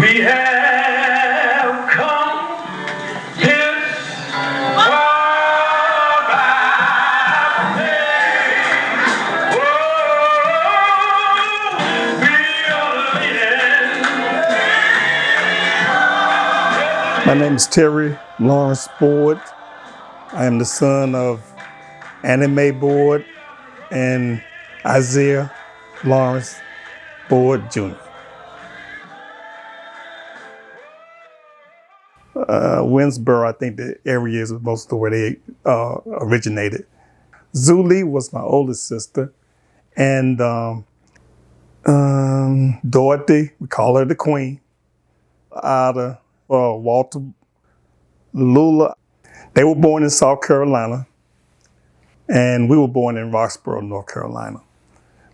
We have come this far by faith. Oh, we are leading. My name is Terry Lawrence Boyd. I am the son of Annie Mae Boyd and Isaiah Lawrence Boyd Jr. Winsboro, I think the area is most of where they originated. Zuli was my oldest sister, and Dorothy, we call her the Queen, Ada, Walter, Lula. They were born in South Carolina, and we were born in Roxborough, North Carolina.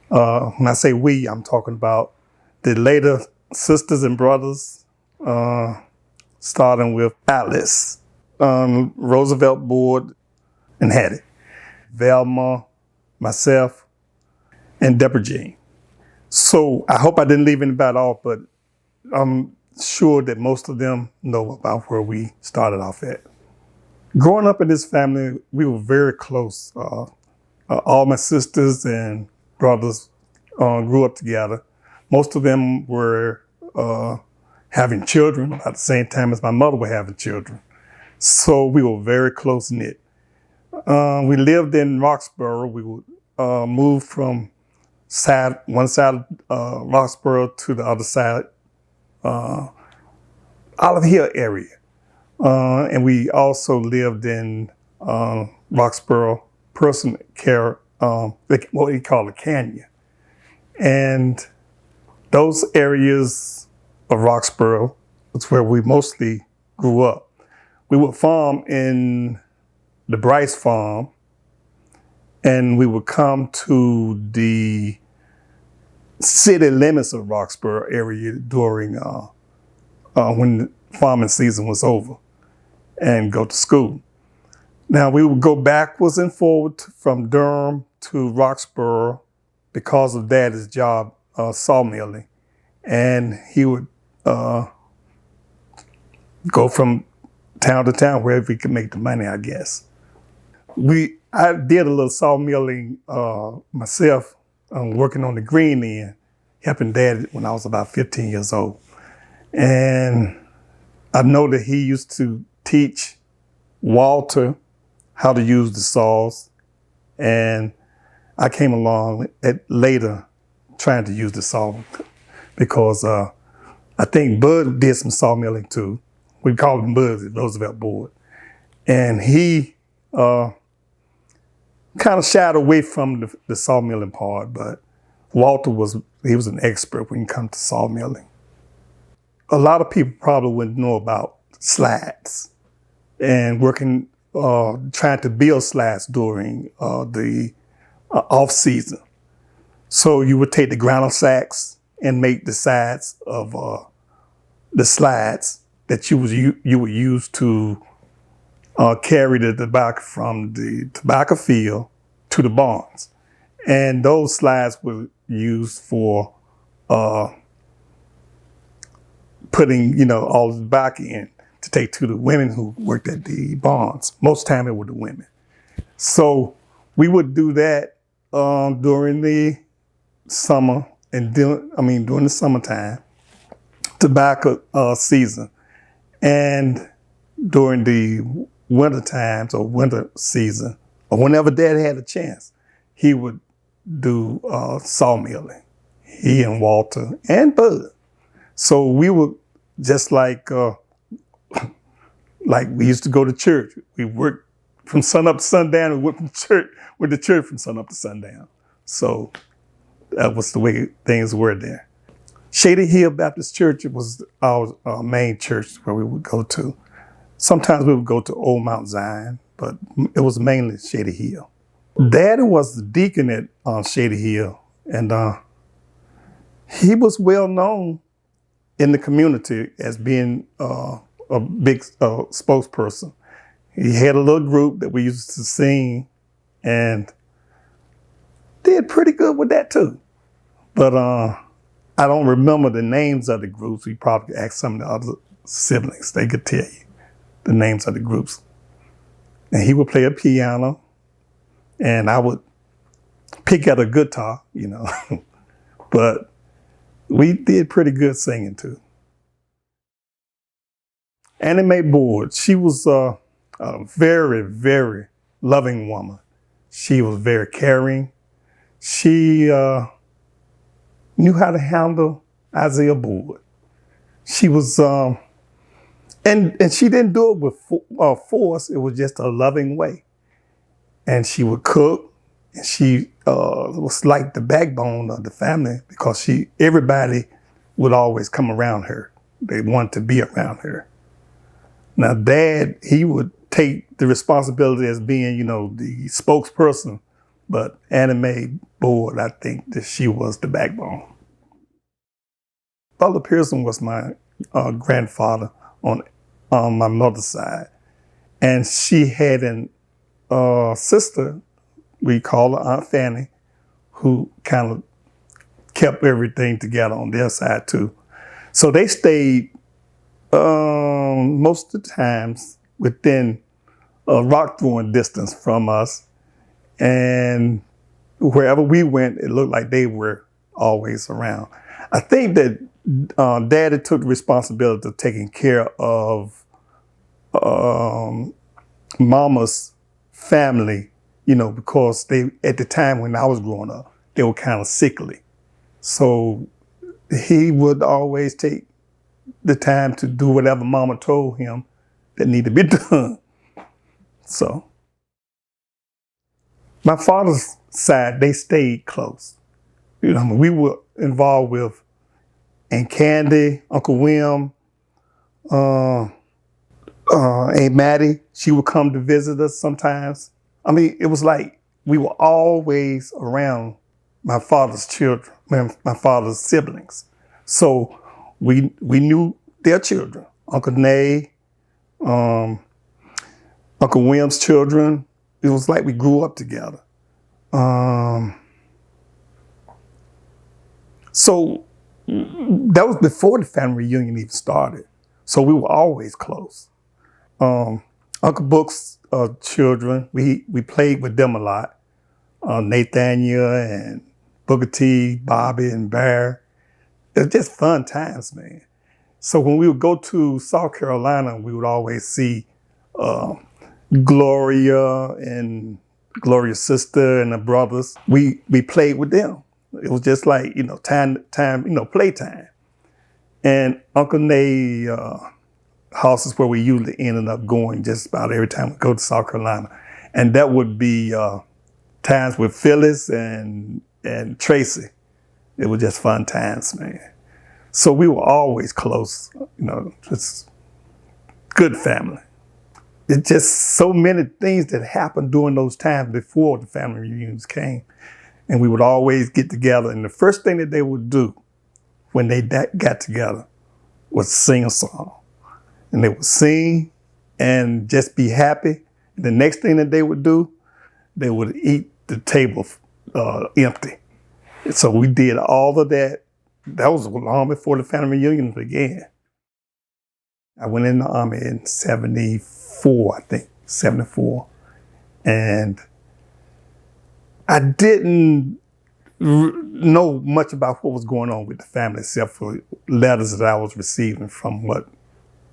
When I say we, I'm talking about the later sisters and brothers, starting with Alice, Roosevelt Boyd, and Hattie, Velma, myself, and Deborah Jean. So I hope I didn't leave anybody off, but I'm sure that most of them know about where we started off at. Growing up in this family, we were very close. All my sisters and brothers grew up together. Most of them were having children at the same time as my mother was having children. So we were very close knit. We lived in Roxborough. We would move from one side of Roxborough to the other side, Olive Hill area. And we also lived in Roxborough Personal Care, what we call a canyon. And those areas of Roxborough was where we mostly grew up. We would farm in the Bryce farm, and we would come to the city limits of Roxborough area during when the farming season was over and go to school. Now we would go backwards and forward from Durham to Roxborough because of Daddy's job, sawmilling, and he would go from town to town wherever he could make the money, I guess. I did a little sawmilling myself, working on the green end, helping Dad when I was about 15 years old. And I know that he used to teach Walter how to use the saws, and I came along later trying to use the saw because I think Bud did some sawmilling too. We called him Bud at Roosevelt Boyd. And he kind of shied away from the sawmilling part, but Walter was an expert when it comes to sawmilling. A lot of people probably wouldn't know about slides and working, trying to build slides during the off season. So you would take the granite sacks and make the sides of the slides that you would use to carry the tobacco from the tobacco field to the barns. And those slides were used for putting, all the tobacco in to take to the women who worked at the barns. Most time it were the women. So we would do that during the summer and during the summertime, tobacco season, and during the winter times or winter season, or whenever Dad had a chance, he would do sawmilling. He and Walter and Bud. So we were just like we used to go to church. We worked from sun up to sundown. We went to church from sun up to sundown. So that was the way things were there. Shady Hill Baptist Church was our main church where we would go to. Sometimes we would go to Old Mount Zion, but it was mainly Shady Hill. Daddy was the deacon at Shady Hill, and he was well known in the community as being a big spokesperson. He had a little group that we used to sing and did pretty good with that too. But I don't remember the names of the groups. We probably ask some of the other siblings. They could tell you the names of the groups. And he would play a piano, and I would pick at a guitar, But we did pretty good singing too. Anime Boyd, she was a very, very loving woman. She was very caring. She knew how to handle Isaiah Boyd. She was, and she didn't do it with force. It was just a loving way. And she would cook, and she was like the backbone of the family because everybody would always come around her. They wanted to be around her. Now, Dad, he would take the responsibility as being, the spokesperson, but Anime Boyd, I think that she was the backbone. Butler Pearson was my grandfather on my mother's side, and she had a sister, we call her Aunt Fanny, who kind of kept everything together on their side too. So they stayed most of the times within a rock throwing distance from us, and wherever we went, it looked like they were always around. I think that Daddy took the responsibility of taking care of Mama's family, because they, at the time when I was growing up, they were kind of sickly. So he would always take the time to do whatever Mama told him that needed to be done. So my father's side, they stayed close. We were involved with Aunt Candy, Uncle William, Aunt Maddie. She would come to visit us sometimes. It was like we were always around my father's children, my father's siblings. So we knew their children, Uncle Nay, Uncle William's children. It was like we grew up together. So that was before the family reunion even started. So we were always close. Uncle Book's children, we played with them a lot. Nathaniel and Booker T, Bobby and Bear. It was just fun times, man. So when we would go to South Carolina, we would always see Gloria and Gloria's sister and the brothers. We played with them. It was just like, time, playtime. And Uncle Nay house is where we usually ended up going just about every time we go to South Carolina. And that would be times with Phyllis and Tracy. It was just fun times, man. So we were always close, just good family. It's just so many things that happened during those times before the family reunions came. And we would always get together. And the first thing that they would do when they got together was sing a song. And they would sing and just be happy. And the next thing that they would do, they would eat the table empty. So we did all of that. That was long before the family reunion began. I went in the Army in 74, I think, 74. And I didn't know much about what was going on with the family except for letters that I was receiving from what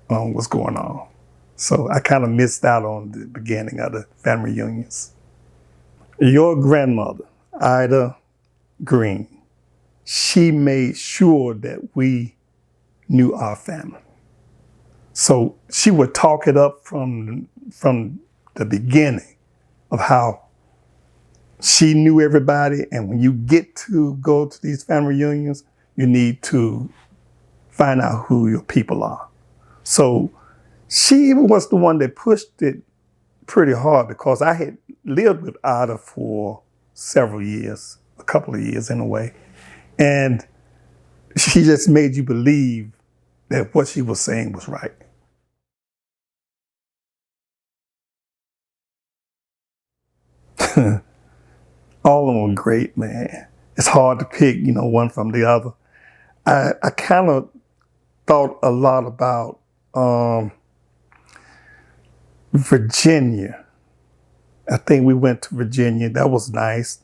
was going on. So I kind of missed out on the beginning of the family reunions. Your grandmother, Ida Green, she made sure that we knew our family. So she would talk it up from the beginning of how she knew everybody, and when you get to go to these family reunions, you need to find out who your people are. So she was the one that pushed it pretty hard because I had lived with Ida for several years, a couple of years in a way, and she just made you believe that what she was saying was right. All of them were great, man. It's hard to pick, one from the other. I kind of thought a lot about Virginia. I think we went to Virginia. That was nice.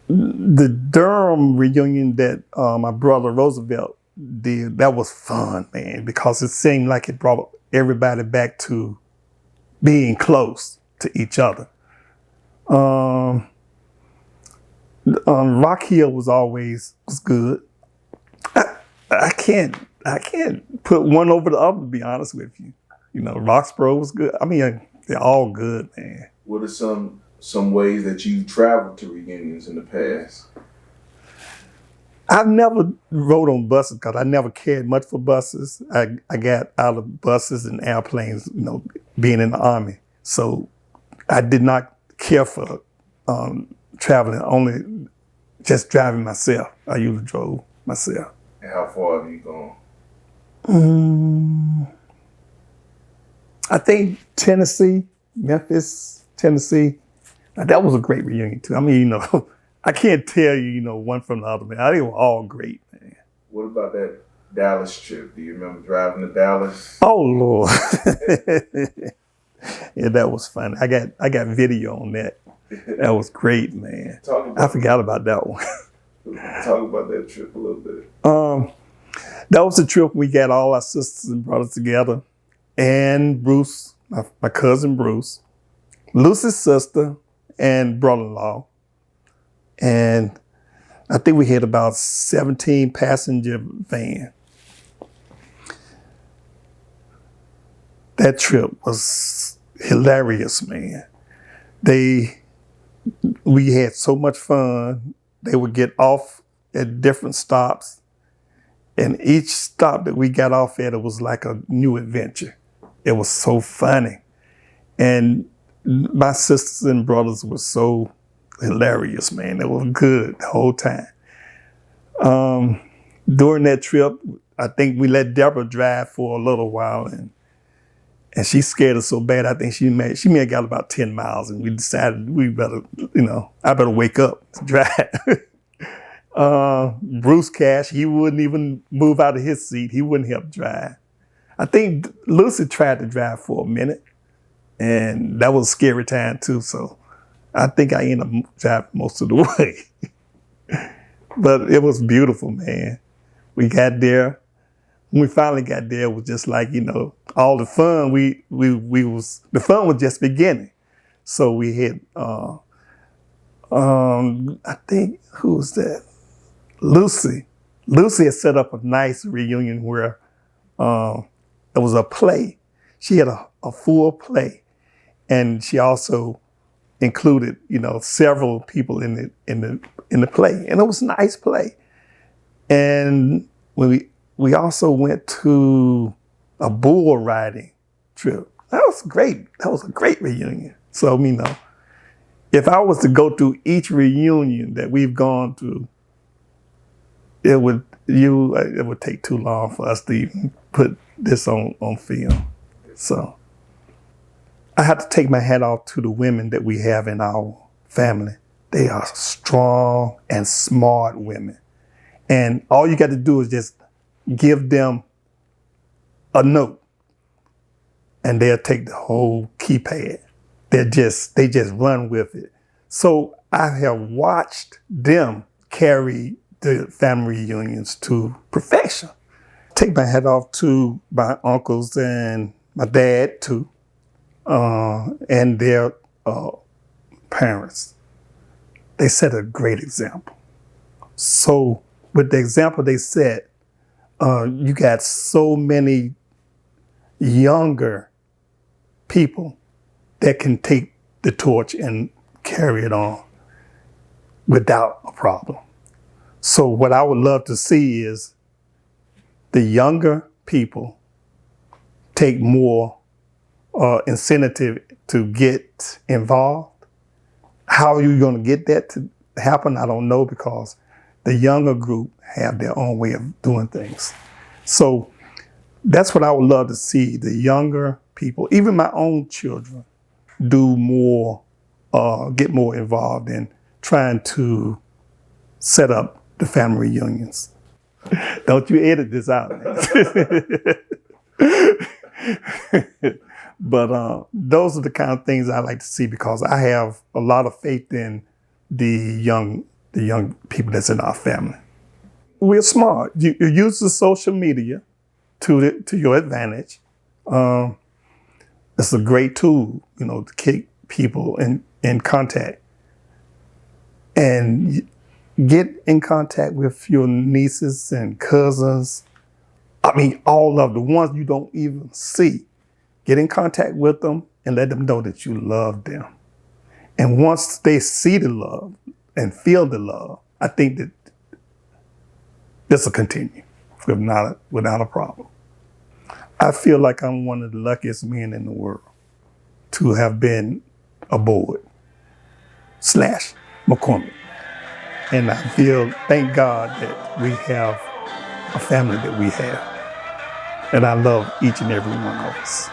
The Durham reunion that my brother Roosevelt did, that was fun, man, because it seemed like it brought everybody back to being close to each other. Rock Hill was good. I can't put one over the other, to be honest with you. You know, Roxborough was good. I mean, they're all good, man. What are some ways that you traveled to reunions in the past? I've never rode on buses because I never cared much for buses. I got out of buses and airplanes, you know, being in the Army. So I did not care for traveling, only just driving myself. I usually drove myself. And how far have you gone? I think Tennessee, Memphis, Tennessee. Now, that was a great reunion too. I mean, you know, I can't tell you, you know, one from the other, man. They were all great, man. What about that Dallas trip? Do you remember driving to Dallas? Oh Lord. Yeah, that was fun. I got video on that. That was great, man. I forgot about that one. Talk about that trip a little bit. That was the trip we got all our sisters and brothers together, and Bruce, my cousin Bruce, Lucy's sister, and brother-in-law. And I think we had about 17 passenger van. That trip was hilarious, man. We had so much fun. They would get off at different stops, and each stop that we got off at, it was like a new adventure. It was so funny. And my sisters and brothers were so hilarious, man. They were good the whole time. During that trip, I think we let Deborah drive for a little while, and she scared us so bad. I think she may have got about 10 miles, and we decided we better, you know, I better wake up to drive. Bruce Cash, he wouldn't even move out of his seat. He wouldn't help drive. I think Lucy tried to drive for a minute, and that was a scary time too. So I think I ended up driving most of the way. But it was beautiful, man. We got there. When we finally got there, it was just like, you know, all the fun. The fun was just beginning. So we had, I think, who was that? Lucy. Lucy had set up a nice reunion where it was a play. She had a full play, and she also included, you know, several people in the play, and it was a nice play. And when we also went to a bull riding trip. That was great. That was a great reunion. So, you know, if I was to go through each reunion that we've gone through, it would take too long for us to even put this on film. So I have to take my hat off to the women that we have in our family. They are strong and smart women. And all you got to do is just give them a note, and they'll take the whole keypad. They just run with it. So I have watched them carry the family reunions to perfection. Take my hat off to my uncles and my dad too, and their parents. They set a great example. So with the example they set, you got so many younger people that can take the torch and carry it on without a problem. So what I would love to see is the younger people take more incentive to get involved. How are you going to get that to happen? I don't know, because the younger group have their own way of doing things. So that's what I would love to see, the younger people, even my own children, do more, get more involved in trying to set up the family reunions. Don't you edit this out, man. But those are the kind of things I like to see because I have a lot of faith in the young people that's in our family. We're smart. You use the social media to your advantage. It's a great tool, to keep people in contact. And get in contact with your nieces and cousins. I mean, all of the ones you don't even see. Get in contact with them and let them know that you love them. And once they see the love and feel the love, I think that this will continue without a problem. I feel like I'm one of the luckiest men in the world to have been a Boyd/McCormick. And I thank God that we have a family that we have. And I love each and every one of us.